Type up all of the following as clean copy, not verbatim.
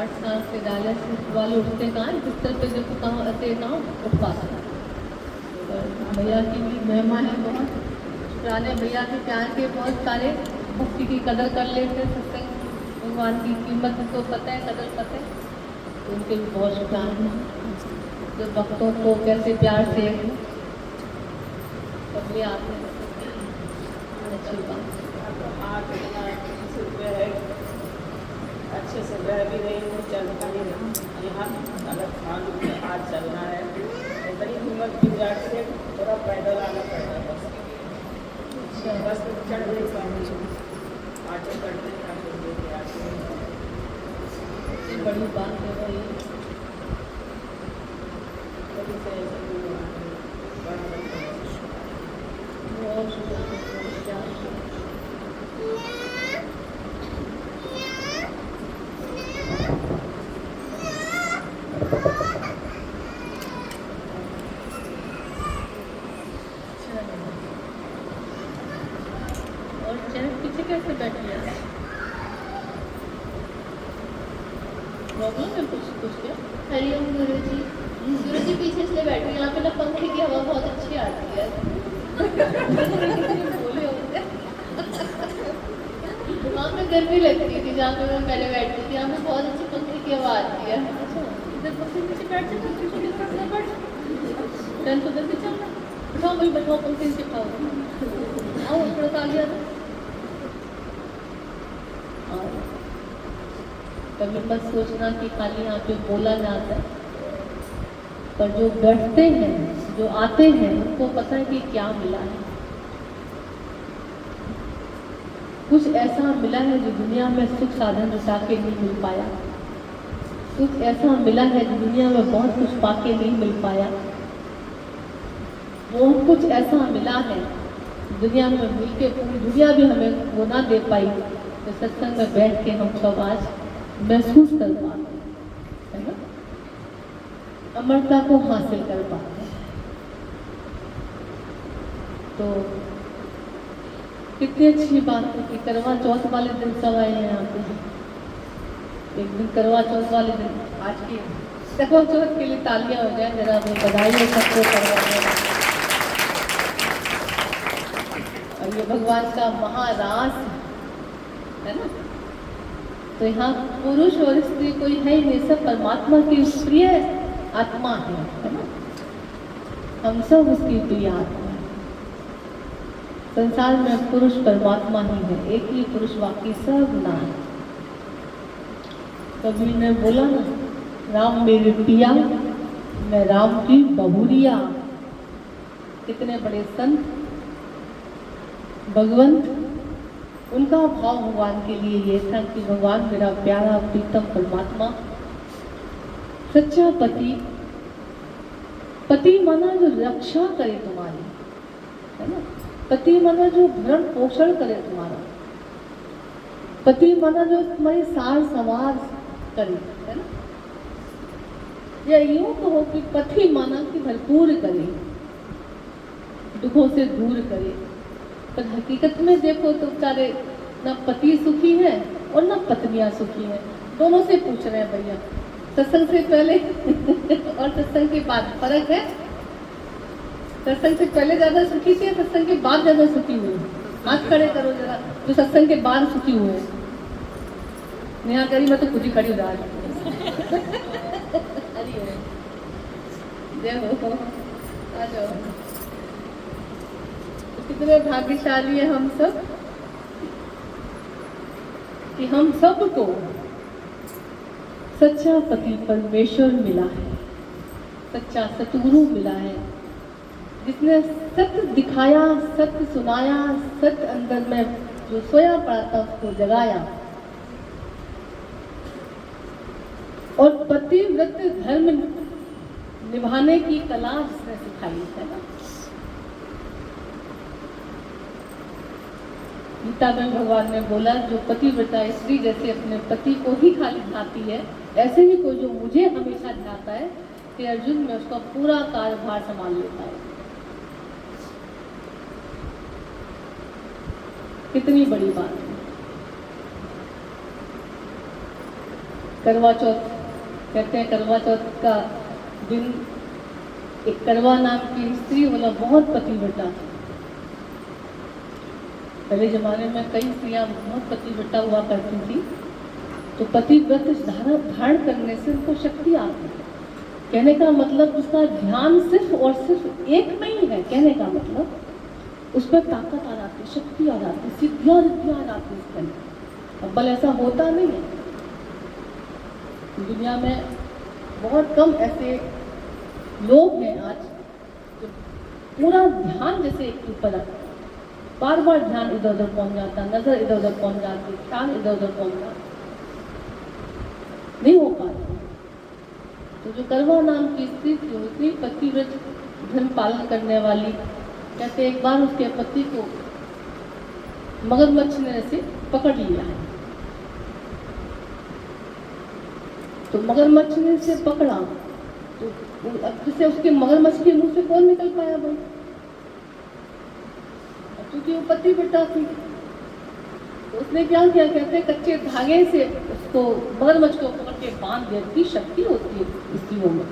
8 साल से डायलिसिस वाले उठते कहाँ हैं, बिस्तर पे देखो कहाँ आते कहाँ उठ पाते हैं। भैया की भी महिमा है बहुत, पुराने भैया के प्यार के बहुत सारे भक्ति की कदर कर लेते, सत्संग भगवान की कीमत उनको पता है, कदर पता है, तो उनके भी बहुत शुक्राना है जो भक्तों को कैसे प्यार से सब ले आते हैं। अच्छी बात है, अच्छे से रह भी रही हूँ, चल पानी यहाँ अगर मान आज चलना है तो बड़ी हिम्मत की जाती है, थोड़ा पैदल आना पड़ता है बस में चढ़ नहीं पाऊँगी, आटे चढ़ने का बड़ी बात है भाई। कभी से ऐसे बहुत शुक्रिया। और चैन पीछे कैसे बैठी है? प्रॉब्लम है कुछ क्या? हरिओम गुरु जी पीछे इसलिए बैठ रही, यहाँ पे ना पंखे की हवा बहुत अच्छी आती है। बोले होते वहाँ पे गर्मी लगती थी जहाँ पे मैं पहले बैठती थी, यहाँ पे बहुत अच्छी पंखे की हवा आती है। इधर पंखे नीचे बैठ जाते, पीछे की तरफ ना बैठ, चैन तो उधर भी चल रहा, बैठाओ भाई बैठाओ, पंखे नीचे खाओ, आओ थोड़ा सा आगे आ जाओ। कभी मत सोचना कि खाली यहाँ पे बोला जाता है, पर जो बैठते हैं, जो आते हैं, उनको पता है कि क्या मिला है। कुछ ऐसा मिला है जो दुनिया में सुख साधन जुटा के नहीं मिल पाया, कुछ ऐसा मिला है जो दुनिया में बहुत कुछ पाके नहीं मिल पाया, बहुत कुछ ऐसा मिला है दुनिया में मिलके पूरी दुनिया भी हमें वो ना दे पाई, तो सत्संग में बैठ के हम सब आज महसूस कर पाते है ना, अमरता को हासिल कर पाते हैं। तो कितनी अच्छी बात है कि करवा चौथ वाले दिन सब आए हैं यहाँ पे। एक दिन करवा चौथ वाले दिन, आज की करवा चौथ के लिए तालियां हो जाए जरा, अपनी बधाई हो सबको करवा चौथ। और ये भगवान का महारास है ना, तो यहाँ पुरुष और स्त्री कोई है ही नहीं, सब परमात्मा की प्रिय आत्मा है ना, हम सब उसकी प्रिय आत्मा है। संसार में पुरुष परमात्मा ही है, एक ही पुरुष, बाकी सब ना है। कबीर ने बोला ना, राम मेरे पिया मैं राम की बहुरिया। कितने बड़े संत भगवंत, उनका भाव भगवान के लिए ये था कि भगवान मेरा प्यारा प्रीतम परमात्मा, सच्चा पति, पति माना जो रक्षा करे तुम्हारी, है ना, पति माना जो भरण पोषण करे तुम्हारा, पति माना जो तुम्हारी सार संवार करे, है ना, या यूं कहो कि पति माना कि भरपूर करे, दुखों से दूर करे। पर हकीकत में देखो तो सारे ना पति सुखी है और ना पत्नियां सुखी है, दोनों से पूछ रहे हैं भैया, सत्संग से पहले और सत्संग के बाद फर्क है। सत्संग से पहले ज्यादा सुखी थी, सत्संग के बाद ज्यादा सुखी हुई। हाथ खड़े करो जरा जो सत्संग के बाद सुखी हुए। नेहा करी मैं तो खुद ही खड़ी हो जा रही। देखो आ जाओ, कितने भाग्यशाली है हम सब कि हम सबको सच्चा पति परमेश्वर मिला है, सच्चा सतगुरु मिला है, जिसने सत्य दिखाया, सत्य सुनाया, सत्य अंदर में जो सोया पड़ा था उसको जगाया, और पतिव्रत धर्म निभाने की कला जिसने सिखाई है ना। गीता में भगवान ने बोला, जो पतिव्रता स्त्री जैसे अपने पति को ही खाली ध्याती है, ऐसे ही कोई जो मुझे हमेशा ध्याता है, कि अर्जुन में उसका पूरा कार्यभार संभाल लेता है। कितनी बड़ी बात है। करवा चौथ कहते हैं, करवा चौथ का दिन एक करवा नाम की स्त्री वाला बहुत पतिव्रता थी। पहले जमाने में कई स्त्रियां बहुत पतिव्रता हुआ करती थी, तो पतिव्रत धारण करने से उनको शक्ति आती है। कहने का मतलब उसका ध्यान सिर्फ और सिर्फ एक में ही है। कहने का मतलब उस पर ताकत आ जाती, शक्ति आ जाती, सिद्धियां आ जाती उसके अंदर। अब बल ऐसा होता नहीं है। दुनिया में बहुत कम ऐसे लोग हैं आज जो पूरा ध्यान जैसे एक ऊपर आता, बार बार ध्यान इधर उधर पहुंच जाता, नजर इधर उधर पहुंच जाती, ख्याल इधर उधर पहुंच जाता, नहीं हो पाता। तो जो करवा नाम की स्त्री थी, उसने पतिव्रत धर्म पालन करने वाली, कहते एक बार उसके पति को मगरमच्छ ने से पकड़ लिया है। तो मगरमच्छ ने से पकड़ा, तो अब जैसे उसके मगरमच्छ के मुंह से कौन निकल पाया भाई, क्योंकि वो पतिव्रता थी। तो उसने क्या किया, कहते कच्चे धागे से उसको मगरमच्छ को पकड़ के बांध दिया। की शक्ति होती है स्त्रियों में।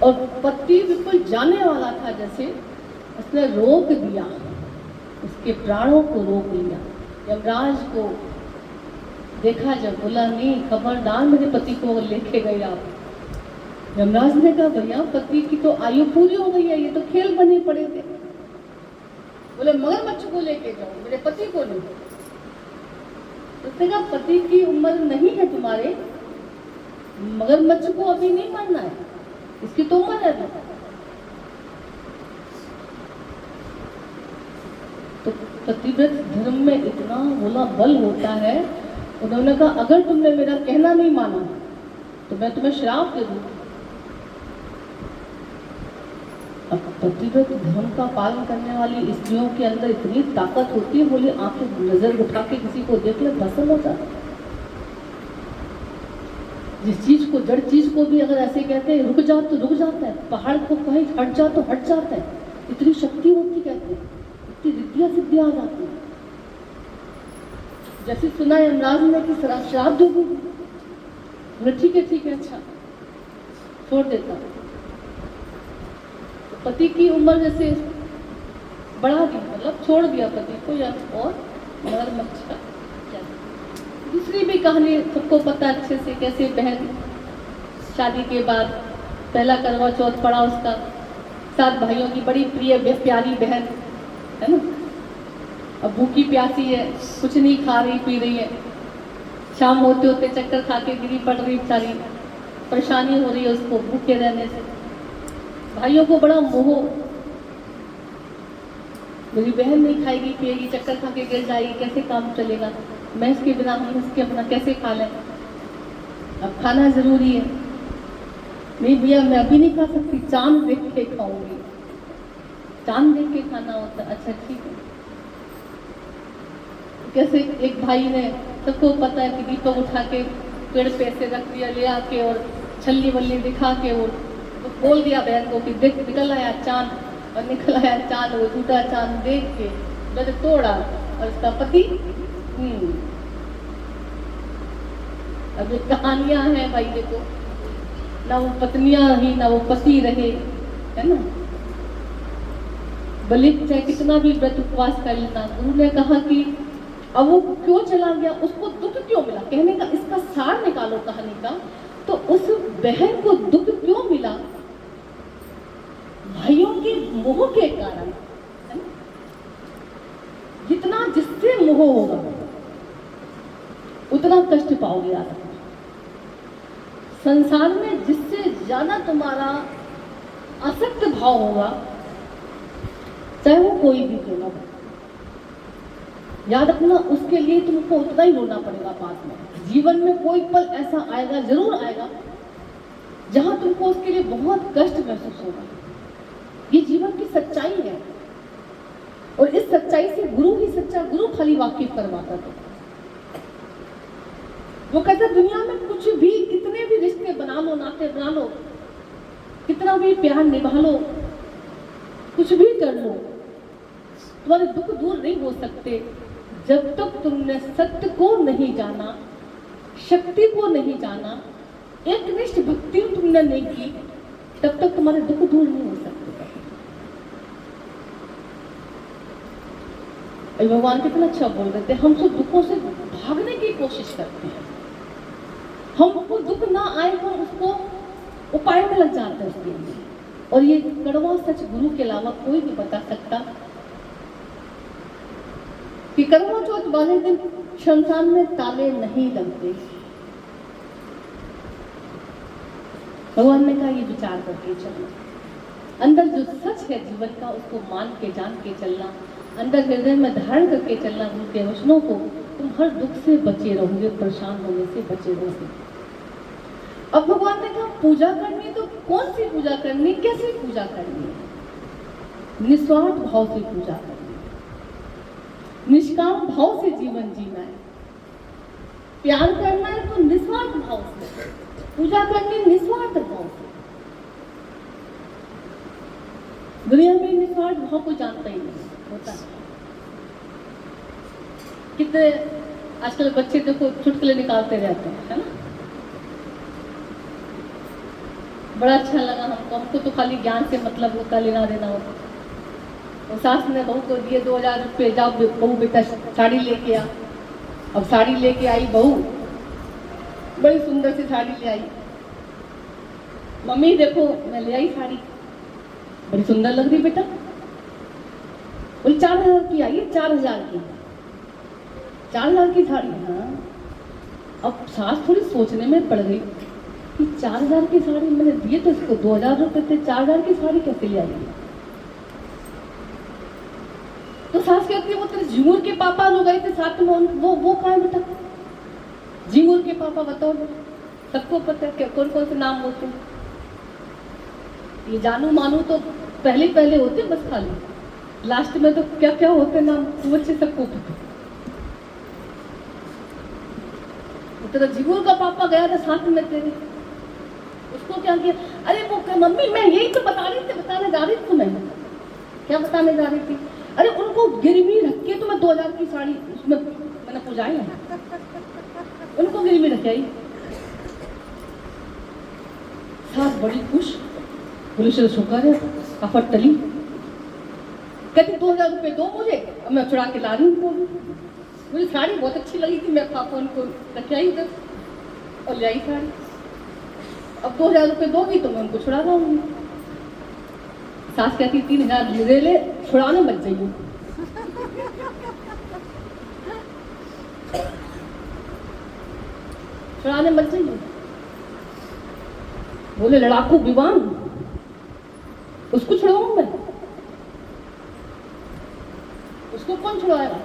और पति बिल्कुल जाने वाला था, जैसे उसने रोक दिया, उसके प्राणों को रोक लिया। यमराज को देखा जब, बोला नहीं खबरदार मेरे पति को लेके गए आप। यमराज ने कहा भैया पति की तो आयु पूरी हो गई है, ये तो खेल बने पड़े थे। बोले मगरमच्छ को लेके जाओ, मेरे पति को नहीं। उसने कहा पति की उम्र नहीं है तुम्हारे, मगरमच्छ को अभी नहीं मारना है, इसकी तो उम्र है। तो पतिव्रत धर्म में इतना बोला बल होता है। उन्होंने कहा अगर तुमने मेरा कहना नहीं माना तो मैं तुम्हें श्राप दे दूँ। अब पतिव्रत धर्म का पालन करने वाली स्त्रियों के अंदर इतनी ताकत होती है, बोले आप नजर उठा के किसी को देख ले भस्म हो जाता। जिस चीज को, जड़ चीज को भी अगर ऐसे कहते हैं रुक जा तो रुक जाता है, पहाड़ को कहीं हट जा तो हट जाता है। इतनी शक्ति होती, कहते हैं इतनी रिद्धियां सिद्धियां आ जाती है। जैसे सुना यमराज ने कि श्राप दोगे, बोले ठीक है अच्छा छोड़ देता। तो पति की उम्र जैसे बढ़ा दी, मतलब छोड़ दिया पति को, या और मगरमच्छ का। दूसरी भी कहानी सबको पता अच्छे से, कैसे बहन शादी के बाद पहला करवा चौथ पड़ा उसका, 7 भाइयों की बड़ी प्रिय प्यारी बहन है ना। अब भूखी प्यासी है, कुछ नहीं खा रही पी रही है, शाम होते होते चक्कर खा के गिरी पड़ रही बेचारी, परेशानी हो रही है उसको भूखे रहने से। भाइयों को बड़ा मोह, मेरी बहन नहीं खाएगी पिएगी, चक्कर खा के गिर जाएगी, कैसे काम चलेगा, मैं इसके बिना हम इसके बिना कैसे खा लें, अब खाना जरूरी है। नहीं भैया मैं अभी नहीं खा सकती, चांद देख के खाऊंगी। चांद देख के खाना होता, अच्छा ठीक है। कैसे एक भाई ने, सबको पता है कि दीपक उठा के पेड़ पे से रख दिया ले आके, और छल्ली वल्ली दिखा के वो तो बोल दिया बहन को कि देख निकल आया चांद, और निकल आया चांद, वो टूटा चांद देख के जब तोड़ा, और उसका पति अब ये कहानियां हैं भाई, देखो ना वो पत्नियां ही ना वो पति रहे, है ना। भले चाहे कितना भी व्रत उपवास कर लेना, गुरु ने कहा कि अब वो क्यों चला गया, उसको दुख क्यों मिला। कहने का इसका सार निकालो कहानी का, तो उस बहन को दुख क्यों मिला, भाइयों के मोह के कारण। जितना जिससे मोह होगा उतना कष्ट पाओगे आप। संसार में जिससे ज्यादा तुम्हारा आसक्त भाव होगा, चाहे वो कोई भी क्यों ना हो, याद रखना उसके लिए तुमको उतना ही रोना पड़ेगा बाद में। जीवन में कोई पल ऐसा आएगा, जरूर आएगा, जहां तुमको उसके लिए बहुत कष्ट महसूस होगा। ये जीवन की सच्चाई है, और इस सच्चाई से गुरु ही सच्चा गुरु खाली वाकिफ करवाता था। वो कहता दुनिया में कुछ भी, कितने भी रिश्ते बना लो, नाते बना लो, कितना भी प्यार निभा लो, कुछ भी कर लो, तुम्हारे दुख दूर नहीं हो सकते जब तक तुमने सत्य को नहीं जाना, शक्ति को नहीं जाना, एकनिष्ठ भक्ति तुमने नहीं की, तब तक तुम्हारे दुख दूर नहीं हो सकते। भगवान कितना अच्छा बोल रहे थे, हम सब दुखों से भागने की कोशिश करते हैं, हमको दुख ना आए हम उसको उपाय में लग जाते हैं उसके लिए। और ये कड़वा सच गुरु के अलावा कोई नहीं बता सकता कि करवा चौथ वाले दिन शमशान में ताले नहीं लगते। भगवान ने कहा ये विचार करके चलना, अंदर जो सच है जीवन का उसको मान के जान के चलना, अंदर हृदय में धारण करके चलना गुरु के वचनों को, तुम हर दुख से बचे रहोगे, परेशान होने से बचे रहोगे। अब भगवान ने कहा पूजा करनी, तो कौन सी पूजा करनी, कैसी पूजा करनी है? निस्वार्थ भाव से पूजा करनी है, निष्काम भाव से जीवन जीना है, प्यार करना है तो निस्वार्थ भाव से पूजा करनी, निस्वार्थ भाव से। दुनिया में निस्वार्थ भाव को जानता ही नहीं होता है। कितने आजकल बच्चे देखो चुटकुले निकालते रहते हैं, है ना? बड़ा अच्छा लगा हमको तो खाली ज्ञान से मतलब होता, लेना देना होता। और सास ने बहू को दिए 2000 रुपये, जाओ बहू बेटा साड़ी लेके आ। अब साड़ी लेके आई बहू, बड़ी सुंदर सी साड़ी ले आई। मम्मी देखो मैं ले आई साड़ी, बड़ी सुंदर लग रही बेटा। बोली 4000 की आई है, 4000 की, 4000 की साड़ी। हाँ, अब सास थोड़ी सोचने में पड़ गई कि 4000 की साड़ी मैंने दिए तो इसको 2000 रुपए थे, 4000 की साड़ी कैसे ले आई? तो सास कहती है वो तेरे झिंगुर के पापा जो गए थे साथ में, वो कहाँ है बेटा? झिंगुर के पापा बताओ, सबको पता है क्या कौन कौन से नाम होते हैं? ये जानू मानू तो पहले होते बस, खाली लास्ट में तो क्या क्या होते नाम वो से सबको पता। तेरा झिंगुर का पापा गया था साथ में तेरे, उसको क्या किया? अरे वो मम्मी मैं यही तो बताने जा रही थी तुम्हें। क्या बताने जा रही थी? अरे उनको गिरवी रख के तो मैं 2000 की साड़ी उसमें मैंने पुजाई है, उनको गिरवी रख आई। सास बड़ी खुश, बोली चलो शुक्र है आफत टली। कहती 2000 रुपये दो मुझे, अब मैं चुरा के ला रही हूँ। मुझे साड़ी बहुत अच्छी लगी थी, मैं पापा उनको रख आई उधर और ले आई साड़ी। अब 2000 रुपये दोगी तो मैं उनको छुड़ा दूंगी। सास कहती 3000 ले ले, छुड़ाने मत जाइए। छुड़ाने मत जाइए। बोले लड़ाकू विवान, उसको छुड़ाऊं मैं? उसको कौन छुड़ाएगा?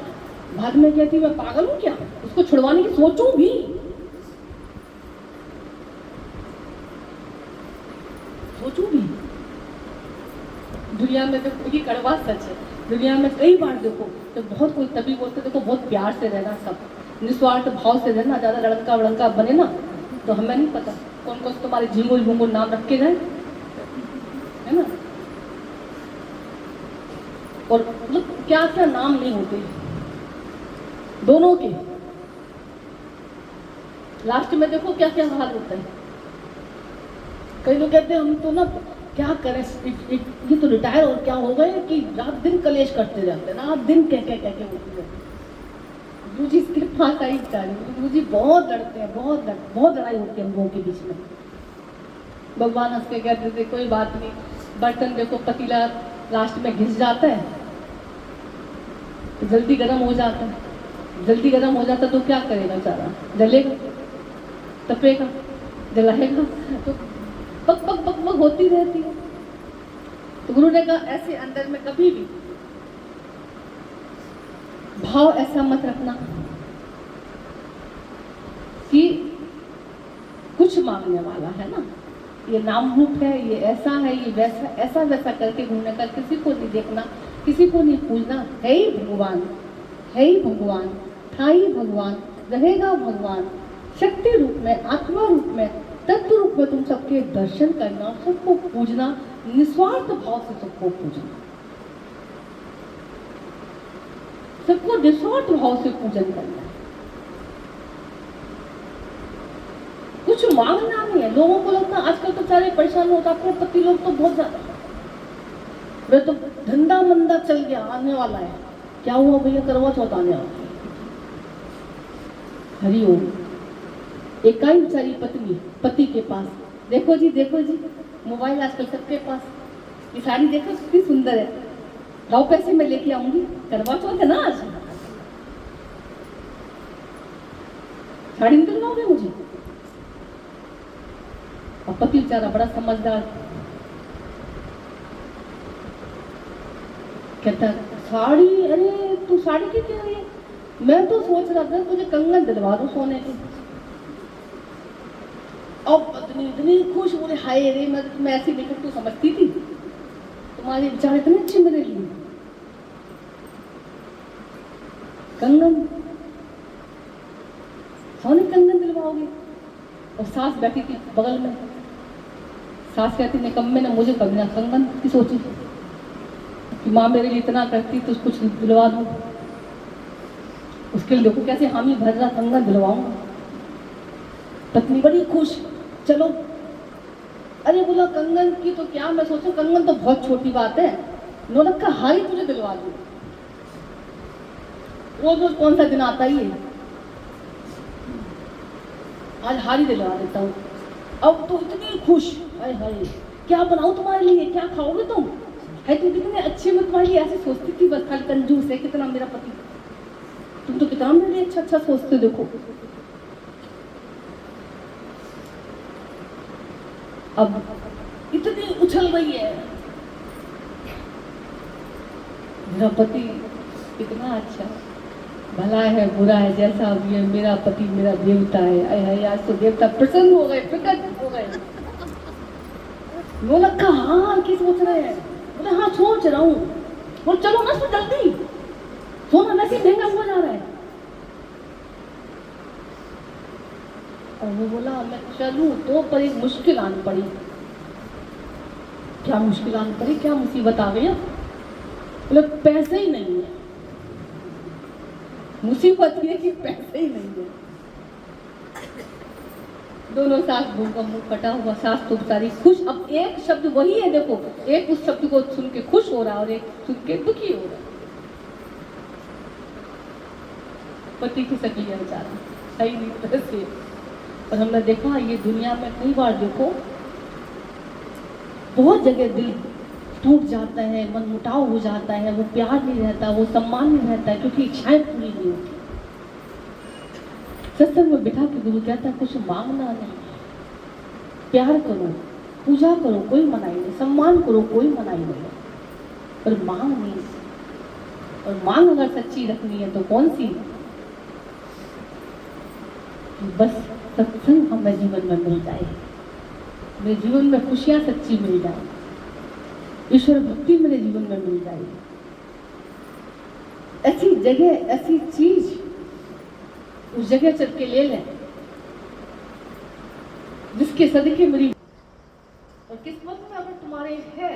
बाद में कहती मैं पागल हूं क्या, उसको छुड़वाने की सोचूं भी? सोचूं भी? दुनिया में देखो ये कड़वा सच है, दुनिया में कई बार देखो तो बहुत कोई तभी बोलते देखो बहुत प्यार से रहना, सब निस्वार्थ भाव से रहना, ज्यादा लड़का वड़का बने ना तो हमें नहीं पता कौन कौन तुम्हारे झिंगुर नाम रखे गए, है ना? और मतलब क्या क्या नाम नहीं होते दोनों के, लास्ट में देखो क्या क्या हाल होता है। कई लोग कहते हैं हम तो ना क्या करें, ये तो रिटायर और क्या हो गए कि रात दिन कलेश करते रहते हैं, रात दिन क्या क्या होती है। गुरु जी इसके पास आई बेचारी, गुरु जी बहुत लड़ते हैं, बहुत लड़ाई होती है हम लोगों के बीच में। भगवान हंस के कहते थे कोई बात नहीं, बर्तन देखो पतीला लास्ट में घिस जाता है तो जल्दी गर्म हो जाता है, जल्दी गर्म हो जाता तो क्या करेगा बेचारा? जलेगा, तपेगा, जलाएगा तो बक बक बक बक होती रहती है। तो गुरु ने कहा ऐसे अंदर में कभी भी भाव ऐसा मत रखना कि कुछ मांगने वाला है ना, ये नाम रूप है, ये ऐसा है, ये वैसा, ऐसा वैसा करके घूमने का किसी को नहीं देखना, किसी को नहीं पूछना। है ही भगवान, है ही भगवान, था ही भगवान, रहेगा भगवान, शक्ति रूप में, आत्मा रूप में, तत्व रूप में तुम सबके दर्शन करना, सबको पूजना, निस्वार्थ भाव से सबको पूजना। सबको निस्वार्थ भाव से पूजन करना है, कुछ मांगना नहीं है। लोगों को लगता है आजकल तो सारे परेशान होता है, पति लोग तो बहुत ज्यादा, वे तो धंधा मंदा चल गया, आने वाला है। क्या हुआ भैया? करवा चौथ आने वाला है। हरिओम। एकाई बेचारी पत्नी पति के पास, देखो जी मोबाइल आजकल सबके पास, ये साड़ी देखो कितनी सुंदर है, लाओ पैसे मैं लेके आऊंगी, करवा चौथ है ना आज, साड़ी नहीं दिलवाओगे मुझे? और पति बेचारा बड़ा समझदार, कहता साड़ी, अरे तू साड़ी क्यों कह रही है? मैं तो सोच रहा था तुझे कंगन दिलवा दूं सोने की। और पत्नी इतनी खुश, बोले हाय रे, मैं ऐसी देखकर तू समझती थी, तुम्हारे विचार इतने अच्छे मेरे लिए। कंगन, सोने कंगन दिलवाओगे? और सास बैठी थी बगल में, सास कहती निकम्मे ने मुझे कभी ना कंगन की सोची कि माँ मेरे लिए इतना करती तो कुछ दिलवा दूं। उसके लिए देखो कैसे हामी भर रहा, कंगन दिलवाऊंगा। पत्नी बड़ी खुश, चलो। अरे बोला कंगन की तो क्या, मैं सोचूं कंगन तो बहुत छोटी बात है, नौलख का हार ही तुझे दिलवा दूं। रोज रोज कौन सा दिन आता ही है, आज हार ही दिलवा देता हूँ। अब तो इतनी खुश, हाय हाय क्या बनाऊं तुम्हारे लिए, क्या खाओगे तुम? है तुम कितने अच्छे, मैं तुम्हारे लिए ऐसे सोचती थी, बस खाली कंजूस है कितना मेरा पति, तुम तो कितना मेरे लिए अच्छा सोचते हो। देखो अब इतनी उछल रही है, मेरा पति कितना अच्छा, भला है बुरा है जैसा भी है, मेरा पति मेरा देवता है। अरे हाय आज तो देवता प्रसन्न हो गए, प्रकट हो गए। नौलख का हाँ की सोच रहे हैं, बोले हाँ सोच रहा हूँ, बोल चलो ना तो जल्दी, सोना वैसे महंगा हो जा रहा है। और वो बोला मैं चलूं तो, पर एक मुश्किल आनी पड़ी। क्या मुश्किल आनी पड़ी, क्या मुसीबत आ गई? बोले पैसे ही नहीं है। मुसीबत ये कि पैसे ही नहीं है। दोनों सास बहू का मुंह फटा हुआ, सास तो बेचारी खुश, अब एक शब्द वही है, देखो एक उस शब्द को सुन के खुश हो रहा है और एक सुन के दुखी हो रहा है। पति की शक्ल है बेचारा, सही नहीं तरह से। और हमने देखा ये दुनिया में कई बार देखो बहुत जगह दिल टूट जाता है, मन मुटाव हो जाता है, वो प्यार नहीं रहता, वो सम्मान नहीं रहता है, क्योंकि इच्छाएं पूरी नहीं होती। सत्संग में बिठा के गुरु कहता है कुछ मांगना नहीं, प्यार करो, पूजा करो, कोई मनाही नहीं, सम्मान करो, कोई मनाही नहीं, पर मांग नहीं। और मांग अगर सच्ची रखनी है तो कौन सी? बस सत्संग हमें जीवन में मिल जाए, मेरे जीवन में खुशियां सच्ची मिल जाए, ईश्वर भक्ति मेरे जीवन में मिल जाए। ऐसी जगह, ऐसी चीज उस जगह चल के ले लें जिसके सदके मेरी और किस्मत में अगर तुम्हारे है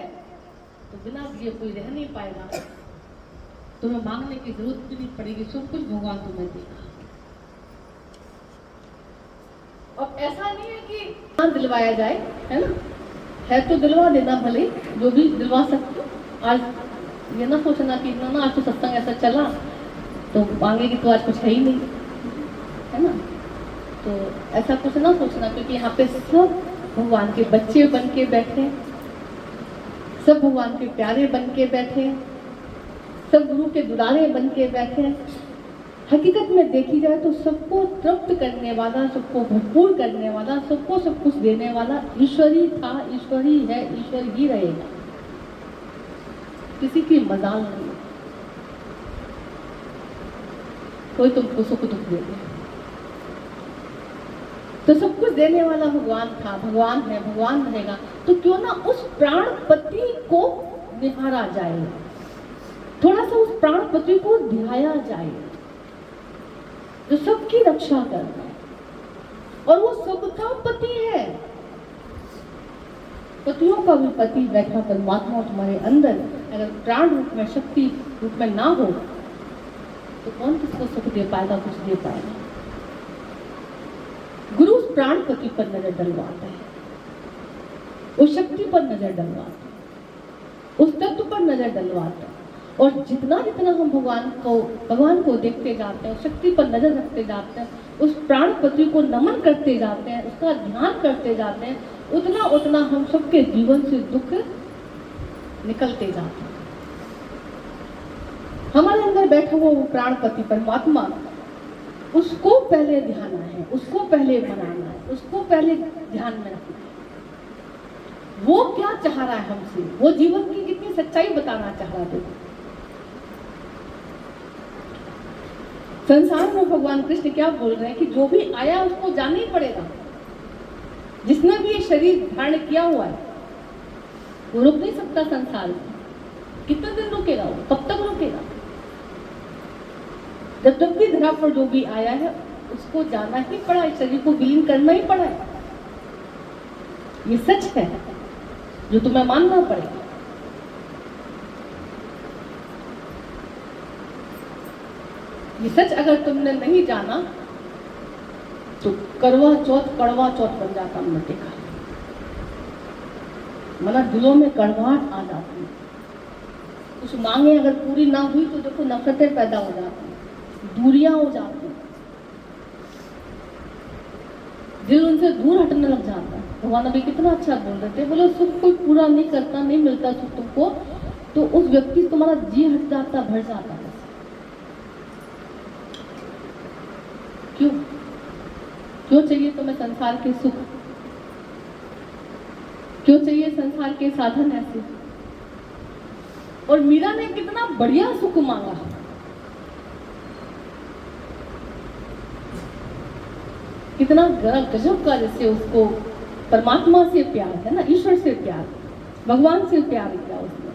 तो बिना दिए कोई रह नहीं पाएगा। तुम्हें मांगने की जरूरत भी नहीं पड़ेगी, सब कुछ भगवान तुम्हें देगा। और ऐसा नहीं है कि हाँ दिलवाया जाए, है ना, है तो दिलवा देना, भले जो भी दिलवा सकते। आज ये ना सोचना कि ना आज तो सत्संग ऐसा चला तो मांगेगी तो आज कुछ है ही नहीं, है ना, तो ऐसा कुछ ना सोचना, क्योंकि यहाँ पे सब भगवान के बच्चे बन के बैठे, सब भगवान के प्यारे बन के बैठे, सब गुरु के दुलारे बन के बैठे। हकीकत में देखी जाए तो सबको तृप्त करने वाला, सबको भरपूर करने वाला, सबको सब कुछ देने वाला ईश्वर ही था, ईश्वर ही है, ईश्वर ही रहेगा। किसी की मजाल नहीं, कोई तुमको सुख दुख दे दे, तो सब कुछ देने वाला भगवान था, भगवान है, भगवान रहेगा। तो क्यों ना उस प्राणपति को निहारा जाए, थोड़ा सा उस प्राणपति को ध्याया जाए जो सबकी रक्षा करता है, और वो सबका पति है। पतियों का भी पति बैठा परमात्मा तुम्हारे अंदर, अगर प्राण रूप में, शक्ति रूप में ना हो तो कौन किसको सुख दे पाएगा, कुछ दे पाएगा। गुरु उस प्राणपति पर नजर डलवाता है, उस शक्ति पर नजर डलवाता है, उस तत्व पर नजर डलवाता है। और जितना जितना हम भगवान को देखते जाते हैं, शक्ति पर नजर रखते जाते हैं, उस प्राणपति को नमन करते जाते हैं, उसका ध्यान करते जाते हैं, उतना उतना हम सबके जीवन से दुख निकलते जाते हैं। हमारे अंदर बैठा हुआ वो प्राणपति परमात्मा, उसको पहले ध्यान है, उसको पहले मनाना है, उसको पहले ध्यान में रखना है। वो क्या चाह रहा है हमसे, वो जीवन की कितनी सच्चाई बताना चाह रहा है। संसार में भगवान कृष्ण क्या बोल रहे हैं कि जो भी आया उसको जाना ही पड़ेगा। जिसने भी ये शरीर धारण किया हुआ है वो रुक नहीं सकता संसार में। कितने दिन रुकेगा वो, कब तक रुकेगा? जब तक भी धरा पर जो भी आया है उसको जाना ही पड़ा है, शरीर को विलीन करना ही पड़ा है। ये सच है जो तुम्हें मानना पड़ेगा। ये सच अगर तुमने नहीं जाना तो करवा चौथ कड़वा चौथ बन जाता मरते का। मना दिलों में कड़वाहट आ जाती है। कुछ मांगे अगर पूरी ना हुई तो देखो नफरतें पैदा हो जाती, दूरियां हो जाती, दिल उनसे दूर हटने लग जाता है। भगवान अभी कितना अच्छा बोल रहे थे, बोले सुख कोई पूरा नहीं करता, नहीं मिलता सुख तुमको, तो उस व्यक्ति तुम्हारा जी हट जाता, भर जाता है। क्यों क्यों चाहिए तुम्हें संसार के सुख? क्यों चाहिए संसार के साधन ऐसे? और मीरा ने कितना बढ़िया सुख मांगा, कितना गजब का, जैसे उसको परमात्मा से प्यार है ना, ईश्वर से प्यार, भगवान से प्यार किया उसने।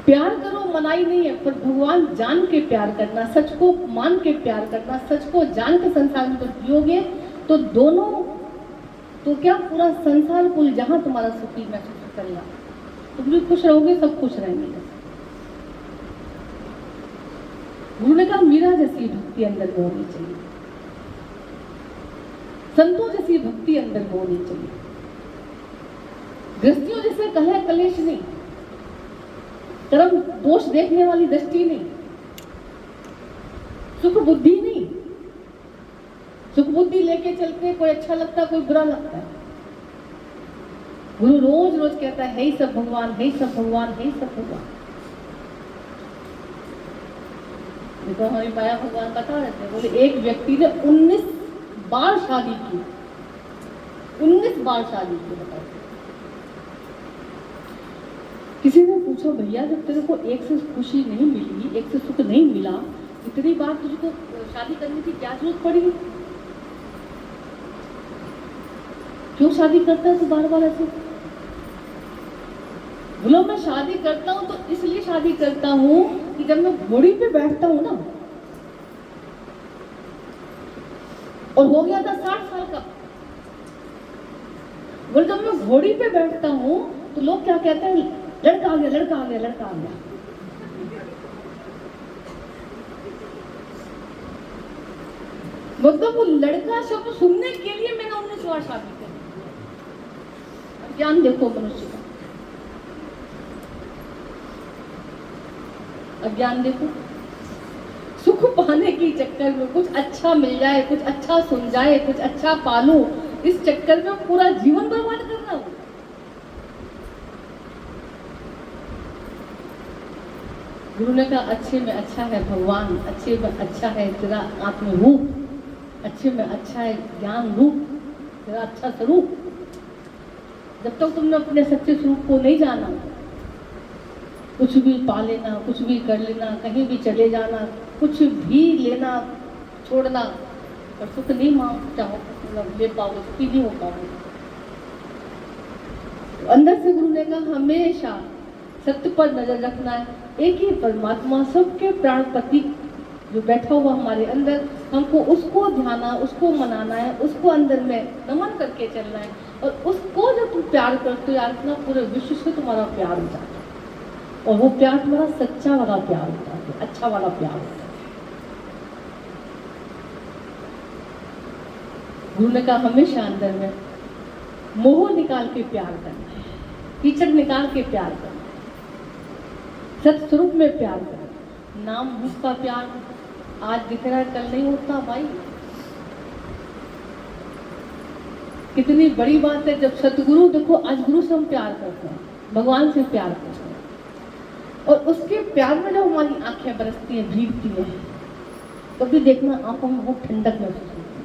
प्यार करो मनाई नहीं है, पर भगवान जान के प्यार करना, सच को मान के प्यार करना, सच को जान के संसार में तो जियोगे तो दोनों, तो क्या पूरा संसार कुल जहां तुम्हारा सुखी महसूस करेगा। तुम भी खुश रहोगे, सब खुश रहेंगे। गुरु ने कहा मीरा जैसी भक्ति अंदर होनी चाहिए, संतों जैसी भक्ति अंदर होनी चाहिए, गृहस्थियों जैसे कलह कलेश नहीं, कर्म दोष देखने वाली दृष्टि नहीं, सुख बुद्धि नहीं। सुख बुद्धि लेके चलते कोई अच्छा लगता है, कोई बुरा लगता है। गुरु रोज रोज कहता है ही सब भगवान, है सब भगवान, है सब भगवान। देखो हमारी माया भगवान बता रहे थे, बोले एक व्यक्ति ने 19 बार शादी की, 19 बार शादी की। बताओ, किसी ने पूछा भैया जब तेरे को एक से खुशी नहीं मिली, एक से सुख नहीं मिला, इतनी बार तुझको शादी करने की क्या जरूरत पड़ी? क्यों शादी करता है तू बार बार ऐसे? बोलो मैं शादी करता हूं तो इसलिए शादी करता हूं कि जब मैं घोड़ी पे बैठता हूं ना, और हो गया था 60 साल का, बोले जब मैं घोड़ी पे बैठता हूं तो लोग क्या कहते हैं, लड़का आ गया, लड़का आ गया, लड़का आ गया। मतलब वो लड़का शब्द सुनने के लिए मैंने 19 बार शादी की। अब ज्ञान देखो मनुष्य का, अज्ञान देखो। सुख पाने की चक्कर में कुछ अच्छा मिल जाए, कुछ अच्छा सुन जाए, कुछ अच्छा पालूं, इस चक्कर में पूरा जीवन बर्बाद करना हो। गुरु ने कहा अच्छे में अच्छा है भगवान, अच्छे में अच्छा है तेरा आत्म रूप, अच्छे में अच्छा है ज्ञान रूप, तेरा अच्छा स्वरूप। जब तक तुमने अपने सच्चे स्वरूप को नहीं जाना, कुछ भी पा लेना, कुछ भी कर लेना, कहीं भी चले जाना, कुछ भी लेना छोड़ना, पर सुख नहीं चाहो ले पाओगे, सुखी नहीं हो पाओगे। तो अंदर से गुरु ने कहा हमेशा सत्य पर नजर रखना है। एक ही परमात्मा, सबके प्राणपति जो बैठा हुआ हमारे अंदर, हमको उसको ध्याना, उसको मनाना है, उसको अंदर में नमन करके चलना है। और उसको जब तुम प्यार करते हो यार, इतना पूरे विश्व से तुम्हारा प्यार हो जाता है। और वो प्यार तुम्हारा सच्चा वाला प्यार होता है, अच्छा वाला प्यार होता है। गुरु ने कहा हमेशा अंदर में मोह निकाल के प्यार करना है, कीचड़ निकाल के प्यार करना है, सत्स्वरूप में प्यार करना है। नाम रूप का प्यार आज दिख रहा है, कल नहीं होता भाई। कितनी बड़ी बात है जब सतगुरु, देखो आज गुरु से हम प्यार करते हैं, भगवान से प्यार करते हैं, और उसके प्यार में जब हमारी आंखें बरसती हैं, भीगती हैं, कभी देखना आंखों में बहुत ठंडक महसूस होती है।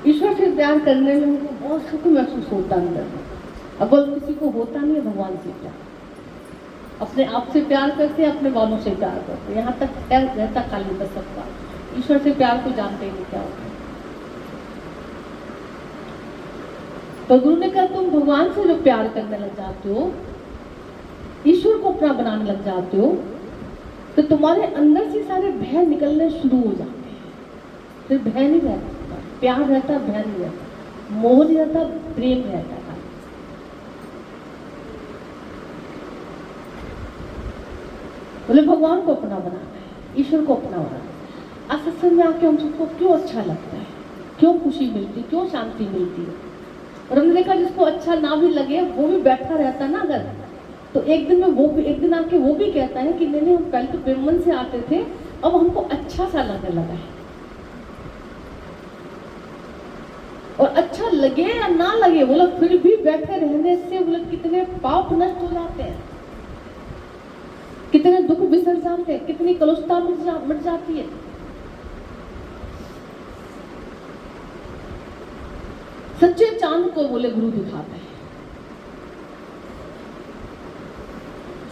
ईश्वर से प्यार करने में उनको बहुत सुख महसूस होता है अंदर में। अगर किसी को होता नहीं है भगवान से प्यार, अपने आप से प्यार करते हैं, अपने बालों से प्यार करते हैं, यहाँ तक प्यार रहता खाली बस सबका। ईश्वर से प्यार को जानते ही नहीं क्या होता है। तो गुरु ने कहा तुम भगवान से जो प्यार करने लग जाते हो, ईश्वर को अपना बनाने लग जाते हो, तो तुम्हारे अंदर से सारे भय निकलने शुरू हो जाते हैं। फिर भय नहीं रहता, प्यार रहता, भय नहीं रहता, मोह नहीं रहता, प्रेम रहता है। बोले भगवान को अपना बनाना है, ईश्वर को अपना बनाना है। आज सत्संग में आके हम सबको क्यों अच्छा लगता है, क्यों खुशी मिलती, क्यों शांति मिलती है। और हमने देखा जिसको अच्छा ना भी लगे वो भी बैठा रहता ना अगर, तो एक दिन में वो भी, एक दिन आके वो भी कहता है कि नहीं हम पहले तो बेमन से आते थे, अब हमको अच्छा सा लगने लगा है। और अच्छा लगे या ना लगे, वो लोग फिर भी बैठे रहने से वो लोग कितने पाप नष्ट हो जाते हैं, कितने दुख बिसर जाते हैं, कितनी कलुषता मिट जाती है। सच्चे चांद को बोले गुरु दिखाता है,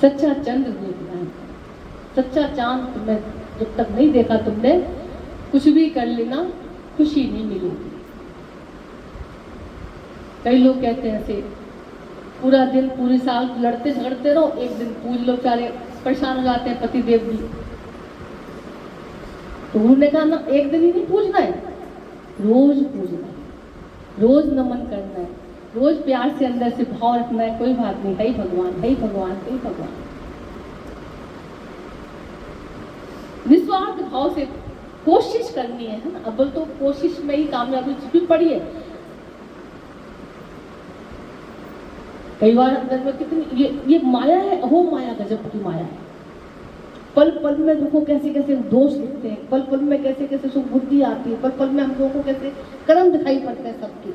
सच्चा चंद्र गुरु दिखाता, सच्चा चांद तुम्हें जब तक नहीं देखा तुमने, कुछ भी कर लेना खुशी नहीं मिलेगी। कई लोग कहते हैं ऐसे, पूरा दिन पूरी साल लड़ते झगड़ते रहो, एक दिन पूज लो, सारे परेशान हो जाते हैं पति देव भी। तो उन्होंने कहा ना एक दिन ही नहीं पूजना है, रोज पूजना है, रोज नमन करना है, रोज प्यार से अंदर से भाव रखना है, कोई बात नहीं, हे भगवान, हे भगवान, हे भगवान। निस्वार्थ भाव से कोशिश करनी है ना। अब तो कोशिश में ही कामयाबी छिपी पड़ी है। कई बार अंदर में कितनी ये माया है, अहो माया, गजब की माया है। पल पल में देखो कैसे कैसे दोष दिखते हैं, पल पल में कैसे कैसे सुख बुद्धि आती है, पल पल में हम लोगों को कैसे कर्म दिखाई पड़ते हैं सबके।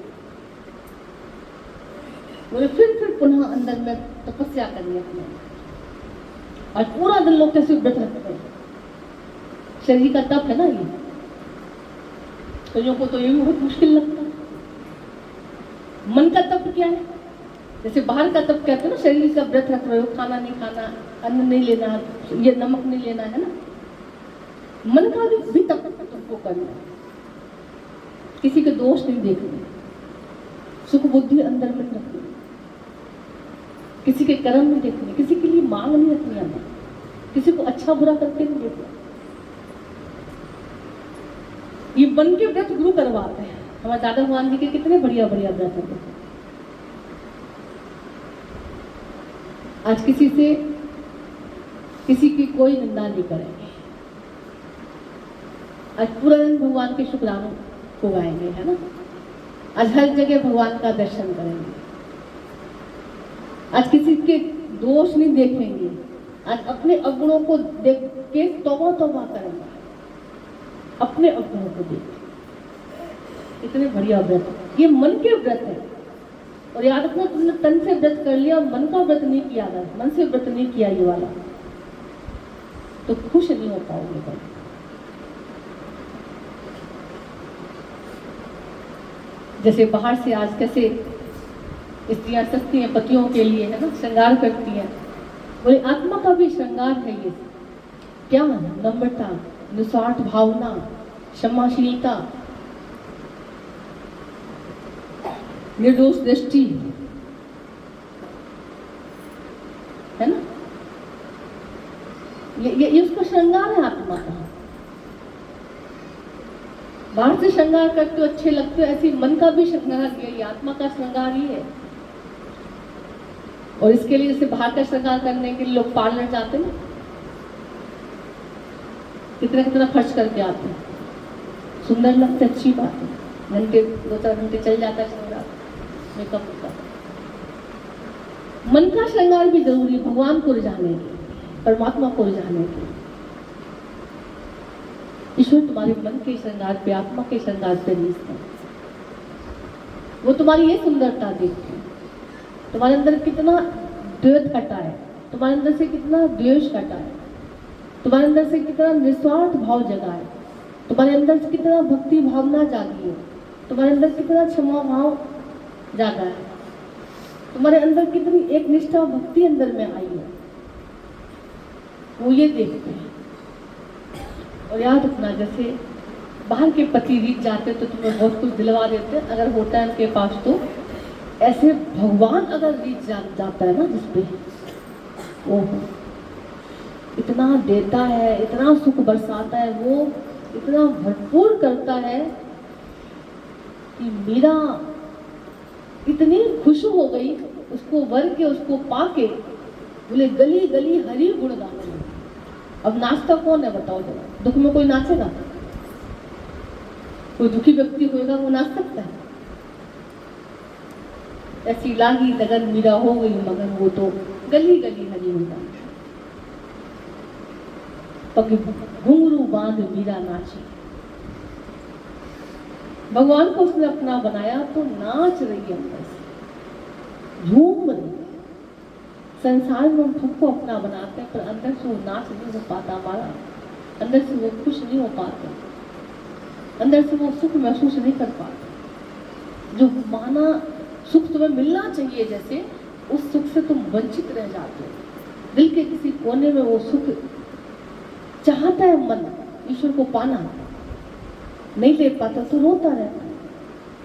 बोले फिर पुनः अंदर में तपस्या करनी है। आज पूरा दिन लोग कैसे व्रत रखते हैं, शरीर का तप है ना ये, कईयों को तो ये भी बहुत मुश्किल लगता है। मन का तप क्या है, जैसे बाहर का तप कहते हैं ना, शरीर का व्रत रख रहे हो, खाना नहीं खाना, अन्न नहीं लेना, ये नमक नहीं लेना, है ना। मन का भी तप तुमको करना है, किसी के दोष नहीं देखने, सुख बुद्धि अंदर में रखनी, किसी के कर्म नहीं देखने, किसी के लिए मांग नहीं रखनी अंदर, किसी को अच्छा बुरा करके नहीं देखना। ये मन के व्रत गुरु करवाते हैं। हमारे दादा भगवान जी के कितने बढ़िया बढ़िया व्रत होते हैं। आज किसी से किसी की कोई निंदा नहीं करेंगे, आज पूरा दिन भगवान के शुक्राने को गाएंगे, है ना। आज हर जगह भगवान का दर्शन करेंगे, आज किसी के दोष नहीं देखेंगे, आज अपने अवगुणों को देख के तौबा तौबा करेंगे, अपने अवगुणों को देख। इतने बढ़िया व्रत, ये मन के व्रत है। और याद रखना, तुमने तन से व्रत कर लिया और मन का व्रत नहीं किया, मन से व्रत नहीं किया ये वाला, तो खुश नहीं हो पाओगे कभी। जैसे बाहर से आज कैसे स्त्रियां सस्ती हैं पतियों के लिए, है ना, श्रृंगार करती हैं, बोले आत्मा का भी श्रृंगार है ये। क्या है? नम्रता, निस्वार्थ भावना, क्षमाशीलता, निर्दोष दृष्टि, है ना। ये उसका श्रृंगार है आत्मा का। बाहर से श्रृंगार करते हो, अच्छे लगते हो, ऐसे मन का भी श्रृंगार ये आत्मा का श्रृंगार ही है। और इसके लिए जैसे बाहर का श्रृंगार करने के लिए लोग पार्लर जाते हैं, कितना कितना खर्च करके आते हैं, सुंदर लगते, अच्छी बात है, घंटे 2-4 घंटे चल जाता है श्रृंगार, मेकअप का। मन का श्रृंगार भी जरूरी है भगवान को रिझाने के, परमात्मा को रिझाने के। ईश्वर तुम्हारे मन के श्रृंगार पे, आत्मा के श्रृंगार पे रीझते हैं। वो तुम्हारी ये सुंदरता देखते हैं, तुम्हारे अंदर कितना द्वैत हटा है, तुम्हारे अंदर से कितना द्वेष हटा है, तुम्हारे अंदर से कितना निस्वार्थ भाव जगा है, तुम्हारे अंदर से कितना भक्ति भावना जागी है, तुम्हारे अंदर कितना क्षमा भाव जागा है, तुम्हारे अंदर कितनी एक निष्ठा भक्ति अंदर में आई है, वो ये देखते हैं। और याद रखना, जैसे बाहर के पति रीत जाते तो तुम्हें बहुत कुछ दिलवा देते, अगर होता है उनके पास, तो ऐसे भगवान अगर रीत जाता है ना जिसपे, वो इतना देता है, इतना सुख बरसाता है, वो इतना भरपूर करता है कि मीरा इतनी खुश हो गई उसको वर के, उसको पाके, बोले गली गली हरि गुण गाना। अब नाचता कौन है बताओ जरा? दुख में कोई नाचेगा? कोई दुखी व्यक्ति होएगा वो नाच सकता है? ऐसी लागी लगन मीरा हो गई मगन, वो तो गली गली हरि गुण गाना। पग घुंघरू बांध मीरा नाची। भगवान को उसने अपना बनाया तो नाच रही है अंदर से, झूम रही है। संसार में हम सबको अपना बनाते हैं, पर अंदर से वो नाच नहीं हो पाता हमारा, अंदर से वो खुश नहीं हो पाते, अंदर से वो सुख महसूस नहीं कर पाते। जो माना सुख तुम्हें मिलना चाहिए, जैसे उस सुख से तुम वंचित रह जाते हो। दिल के किसी कोने में वो सुख चाहता है मन, ईश्वर को पाना, नहीं ले पाता तो रोता रहता है।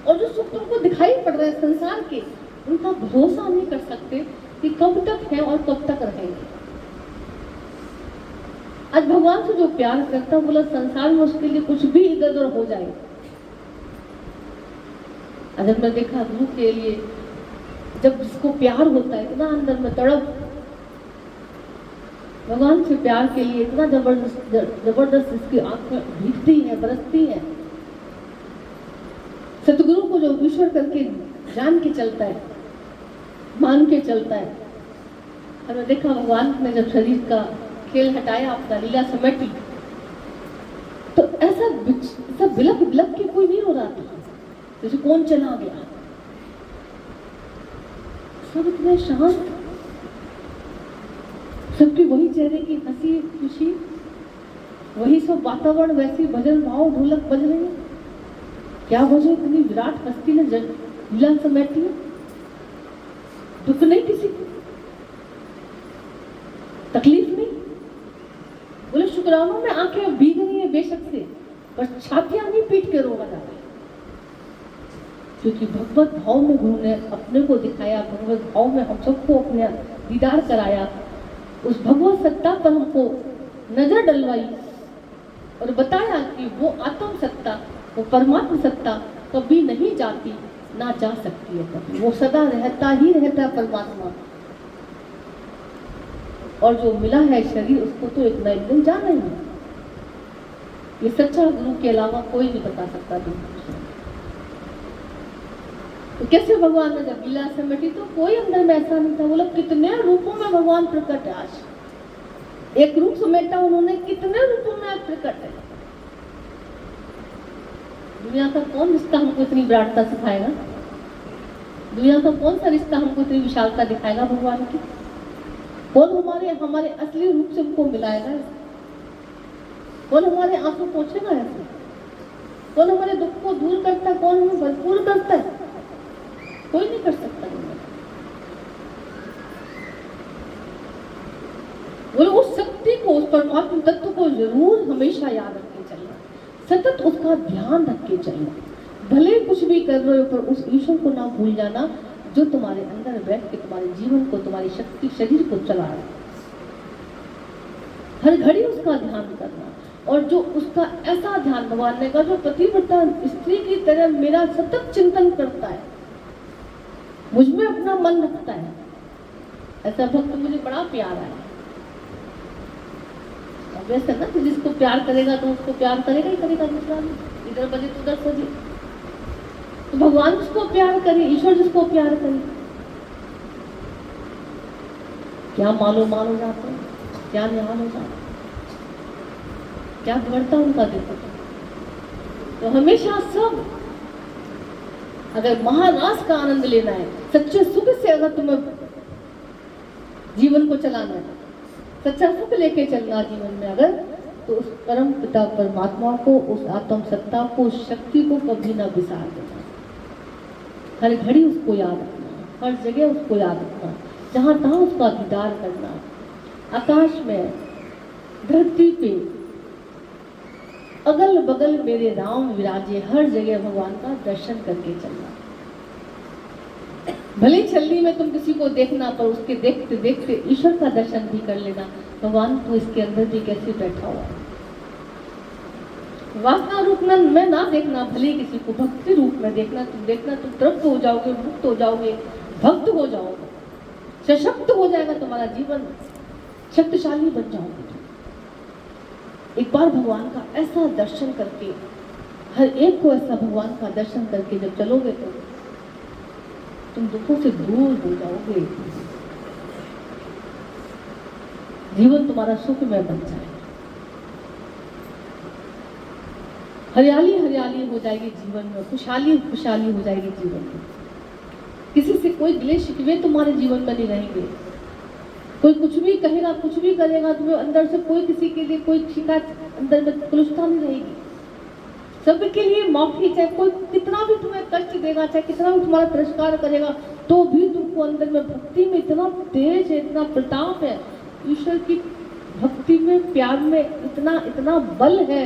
और जो सुख तुमको दिखाई पड़ रहा है संसार के, उनका भरोसा नहीं कर सकते कि कब तक है और कब तक रहेंगे। आज भगवान से जो प्यार करता, बोला संसार में उसके लिए कुछ भी इधर उधर हो जाए। अगर मैं देखा गुरु के लिए, जब जिसको प्यार होता है इतना अंदर में तड़प, भगवान से प्यार के लिए इतना जबरदस्त इसकी आंख में भीगती है, बरसती है। सतगुरु को जो ईश्वर करके जान के चलता है, मान के चलता है। हमने देखा भगवान ने जब शरीर का खेल हटाया, अपना लीला समेटी, तो ऐसा बिलक बिलक के कोई नहीं हो रहा था जैसे कौन चला गया। सब इतने शांत, सबकी वही चेहरे की हंसी खुशी, वही सब वातावरण, वैसी भजन भाव, ढोलक बज रही है। क्या वजह इतनी विराट हस्ती ने लीला समेटी है? दुख नहीं किसी को, तकलीफ नहीं। बोले शुक्रानों में आंखें भीग रही है बेशक से, पर छातियां नहीं पीट के रोवा जा रही, क्योंकि भगवत भाव में गुरु ने अपने को दिखाया, भगवत भाव में हम सबको अपने दीदार कराया। उस भगवत सत्ता पर हमको नजर डलवाई और बताया कि वो आत्म सत्ता, वो परमात्मा सत्ता कभी नहीं जाती, ना जा सकती है कभी, वो सदा रहता ही रहता है परमात्मा। और जो मिला है शरीर, उसको तो एक न एक दिन जाना ही है। ये सच्चा गुरु के अलावा कोई नहीं बता सकता तुमको। तो कैसे भगवान ने जब लीला समेटी, तो कोई अंदर में ऐसा नहीं था। बोला कितने रूपों में भगवान प्रकट है। आज एक रूप समेटा उन्होंने, कितने रूपों में आज प्रकट है। दुनिया का कौन रिश्ता हमको इतनी विराटता सिखाएगा? दुनिया का कौन सा रिश्ता हमको इतनी विशालता दिखाएगा भगवान की? कौन हमारे असली रूप से हमको मिलाएगा? कौन हमारे आंसू पोंछेगा ऐसे? कौन हमारे दुख को दूर करता है? कौन हमें भरपूर करता है? कोई नहीं कर सकता। बोले उस शक्ति को, उस परमात्मा तत्व को जरूर हमेशा याद रख के चलना, सतत उसका ध्यान रख के चलना। भले कुछ भी कर रहे हो, पर उस ईश्वर को ना भूल जाना जो तुम्हारे अंदर बैठ के तुम्हारे जीवन को, तुम्हारी शक्ति, शरीर को चला रहा है। हर घड़ी उसका ध्यान करना, और जो उसका ऐसा ध्यान भगवान ने कहा, जो पतिव्रता स्त्री की तरह मेरा सतत चिंतन करता है, मुझ में अपना मन रखता है, ऐसा भक्त मुझे बड़ा प्यारा है। अब वैसे ना कि जिसको प्यार करेगा तो उसको प्यार करेगा ही करेगा, दूसरा नहीं, इधर बजे तो उधर सजे। तो भगवान जिसको प्यार करे, ईश्वर जिसको प्यार करे, क्या मालो माल हो जाता है, क्या निहाल हो जाता है, क्या बिगड़ता उनका देखो। तो हमेशा सब, अगर महारास का आनंद लेना है, सच्चे सुख से अगर तुम्हें जीवन को चलाना है, सच्चा सुख लेके चलना जीवन में अगर, तो उस परम पिता परमात्मा को, उस आत्म सत्ता को, उस शक्ति को कभी ना बिसार देना। हर घड़ी उसको याद रखना, हर जगह उसको याद रखना, जहाँ तहाँ उसका दीदार करना। आकाश में, धरती पे, अगल बगल मेरे राम विराजे, हर जगह भगवान का दर्शन करके चलना। भले छलनी में तुम किसी को देखना, पर उसके देखते देखते ईश्वर का दर्शन भी कर लेना। भगवान तो इसके अंदर भी कैसे बैठा हुआ है। वासना रूप में ना देखना, भले किसी को भक्ति रूप में देखना। तुम देखना, तुम तृप्त हो जाओगे, मुक्त हो जाओगे, भक्त हो जाओगे, सशक्त हो जाएगा तुम्हारा जीवन, शक्तिशाली बन जाओगे। एक बार भगवान का ऐसा दर्शन करके, हर एक को ऐसा भगवान का दर्शन करके जब चलोगे तो तुम दुखों से दूर हो जाओगे, जीवन तुम्हारा सुखमय बन जाएगा। हरियाली हरियाली हो जाएगी जीवन में, खुशहाली खुशहाली हो जाएगी जीवन में। किसी से कोई गिले शिकवे तुम्हारे जीवन में नहीं रहेंगे। कोई कुछ भी कहेगा, कुछ भी करेगा, तुम्हें अंदर से कोई किसी के लिए कोई शिकायत अंदर में कलुषता नहीं रहेगी। सबके लिए माफी, चाहे कोई कितना भी तुम्हें कष्ट देगा, चाहे कितना भी तुम्हारा तिरस्कार करेगा, तो भी तुमको अंदर में भक्ति में इतना तेज है, इतना प्रताप है, ईश्वर की भक्ति में, प्यार में इतना इतना बल है,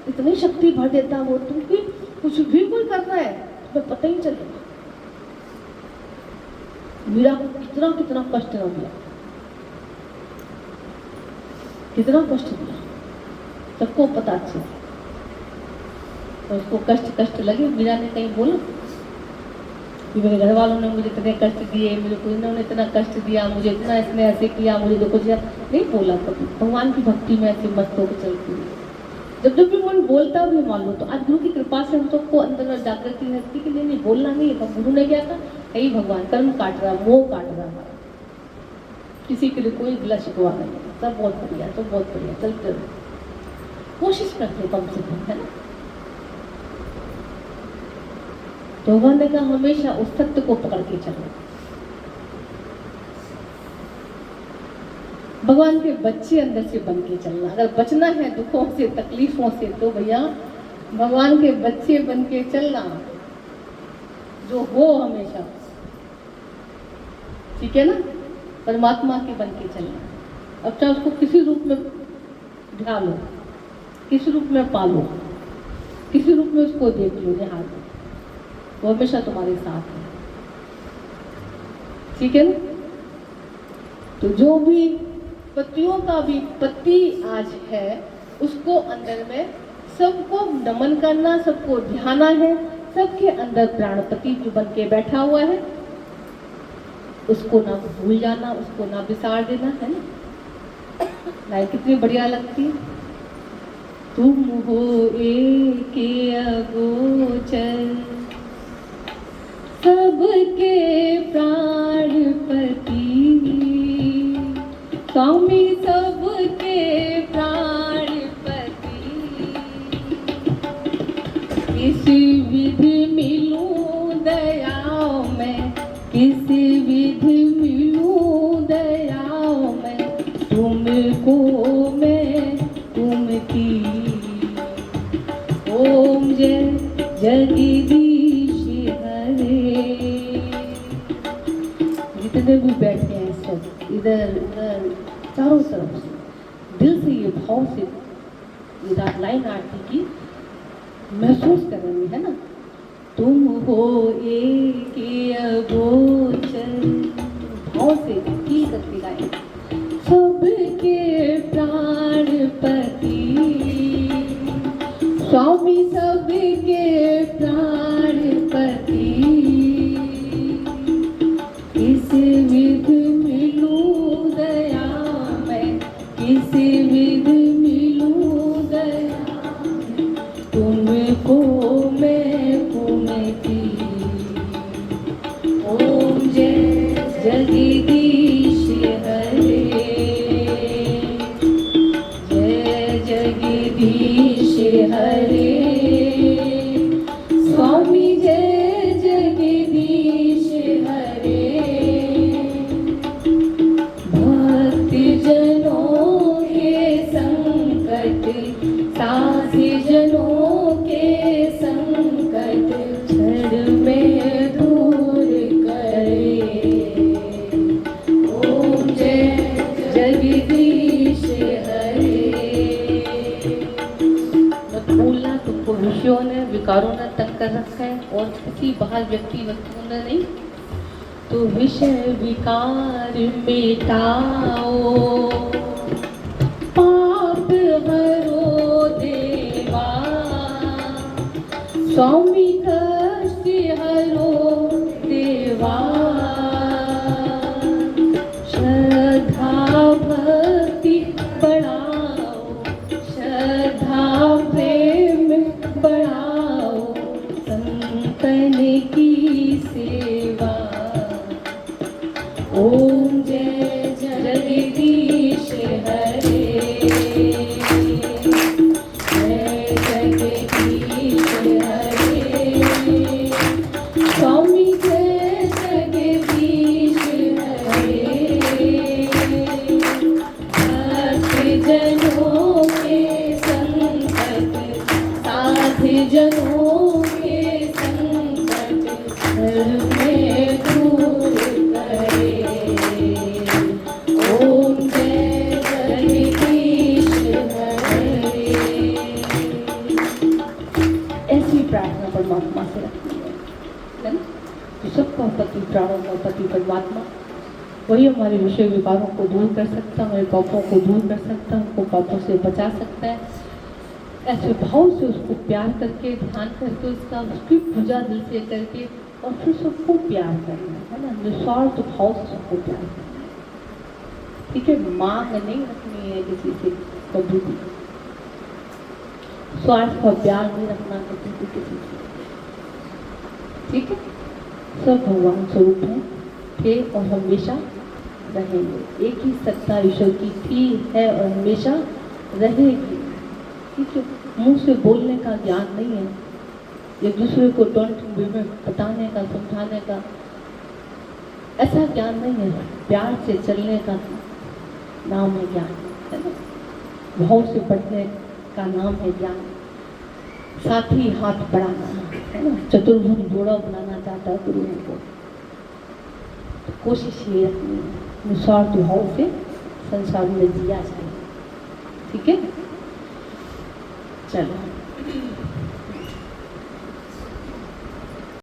इतनी शक्ति भर देता है वो। तुमकी कुछ भी कोई करना है तुम्हें पता ही चलेगा। मीरा को कितना कितना कष्ट न दिया, कितना कष्ट दिया, सबको पता अच्छे से। तो उसको कष्ट लगे, मीरा ने कहीं बोला कि मेरे घर वालों ने मुझे इतने कष्ट दिए, मेरे को इन्होंने इतना कष्ट दिया, मुझे इतना इसने ऐसे किया, मुझे देखो दिया, नहीं बोला कभी। भगवान की भक्ति में ऐसे मस्त होकर चलती है। जब भी मन बोलता भी मान लो, तो आज गुरु की कृपा से हम सबको अंदर में जागृति रहती कि नहीं बोलना नहीं है। गुरु ने क्या कहा, यही भगवान कर्म काट रहा, मोह काट रहा हमारा, किसी के लिए कोई गिला शिकवा नहीं, सब बहुत बढ़िया, सब बहुत बढ़िया, चलते रहो, कोशिश करते कम से कम, है ना। तो भगवान ने कहा हमेशा उस सत्य को पकड़ के चलो। भगवान के बच्चे अंदर से बन के चलना। अगर बचना है दुखों से, तकलीफों से, तो भैया भगवान के बच्चे बन के चलना, जो हो हमेशा, ठीक है ना, परमात्मा के बन के चलना। अब चाहे उसको किसी रूप में ध्यान लो, किसी रूप में पालो, किसी रूप में उसको देख लो, निहार लो, वो हमेशा तुम्हारे साथ है, ठीक है ना। तो जो भी पत्तियों का भी पत्ती आज है, उसको अंदर में सबको नमन करना, सबको ध्याना है। सबके अंदर प्राणपति जो बन के बैठा हुआ है, उसको ना भूल जाना, उसको ना बिसार देना, है ना। लाइन कितनी बढ़िया लगती है। तुम हो एक अगोचर, सबके प्राणपति, स्वामी सबके प्राणपति। किस विधि मिलूं दयाओं में, किस विधि मिलूं दयाओं में, तुमको मैं तुमकी। ओम जय जगदीश हरे। जितने भी बैठे हैं सब, इधर उधर चारों तरफ से दिल से ये भाव से ये लाइन आरती की महसूस कर रही है ना। तुम हो एक अगोचर, भाव से की करती लाइन। सबके प्राणपति, स्वामी सबके प्राणपति। इस विधि जगदीश हरे, स्वामी जय जगदीश हरे। भक्ति जनों के संकट, साथी जनों के संकट, क्षण में दूर करे। ओम जय जगदीश हरे। मत भूलना, तुमको विषयों ने, विकारों ने तंग कर रखा है और किसी बाहर व्यक्ति वस्तुओं ने नहीं। तो विषय विकार मिटाओ, पाप हरो देवा, स्वामी कष्ट हरो देवा। श्रद्धा भक्ति बढ़ाओ, श्रद्धा प्रेम बढ़ाओ, संतन की सेवा। ओम जय जगदीश हरे, जय जगदीश हरे, स्वामी जय जगदीश हरे। भक्त जनों के संकट, साधु जनों के संकट, घर में दूर करे। ओम जय जगदीश हरे। ऐसी प्रार्थना परमात्मा से रखनी है ना। तो सबका पति, प्राणों का पति परमात्मा, वही हमारे विषय विकारों को दूर कर सकता है, हमारे पापों को दूर कर सकता है, हमको पापों से बचा सकता है। ऐसे भाव से उसको प्यार करके, ध्यान करके, उसका उसकी पूजा दिल से करके, और फिर सबको प्यार करना है ना, निस्वार्थ भाव से सबको प्यार करना है। ठीक है, मांग नहीं रखनी है किसी से कभी भी, स्वार्थ का प्यार नहीं रखना कभी भी किसी से। ठीक है, सब भगवान स्वरूप हैं, थे और हमेशा रहेंगे। एक ही सत्ता ईश्वर की थी, है और हमेशा रहेगी। ठीक है, मुंह से बोलने का ज्ञान नहीं है, एक दूसरे को टोंट में बताने का, समझाने का, ऐसा ज्ञान नहीं है। प्यार से चलने का नाम है ज्ञान, है ना। भाव से बढ़ने का नाम है ज्ञान। साथ ही हाथ बढ़ाना, है ना। चतुर्भुज जोड़ा बनाना चाहता है गुरु को, तो कोशिश ये रखनी है निस्वार्थ भाव से संसार में जिया जाए। ठीक है, चलो